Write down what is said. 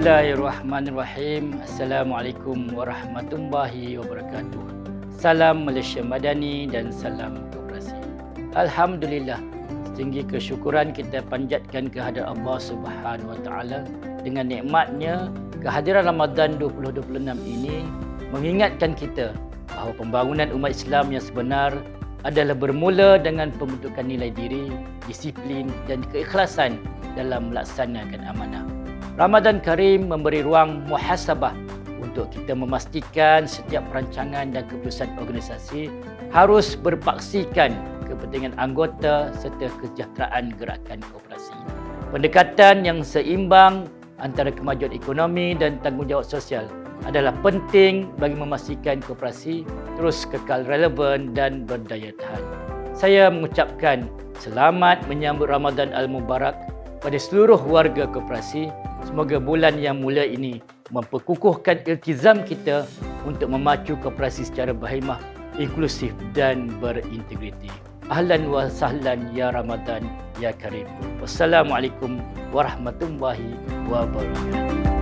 Bismillahirrahmanirrahim. Assalamualaikum warahmatullahi wabarakatuh. Salam Malaysia Madani dan salam koperasi. Alhamdulillah, setinggi kesyukuran kita panjatkan kehadrat Allah Subhanahu Wa Taala dengan nikmatnya kehadiran Ramadan 2026 ini mengingatkan kita bahawa pembangunan umat Islam yang sebenar adalah bermula dengan pembentukan nilai diri, disiplin dan keikhlasan dalam melaksanakan amanah. Ramadan Karim memberi ruang muhasabah untuk kita memastikan setiap perancangan dan keputusan organisasi harus berpaksikan kepentingan anggota serta kesejahteraan gerakan koperasi. Pendekatan yang seimbang antara kemajuan ekonomi dan tanggungjawab sosial adalah penting bagi memastikan koperasi terus kekal relevan dan berdaya tahan. Saya mengucapkan selamat menyambut Ramadan Al-Mubarak pada seluruh warga koperasi. Semoga bulan yang mulia ini memperkukuhkan iltizam kita untuk memacu koperasi secara berhemah, inklusif dan berintegriti. Ahlan wa sahlan ya Ramadan ya Karim. Wassalamualaikum warahmatullahi wabarakatuh.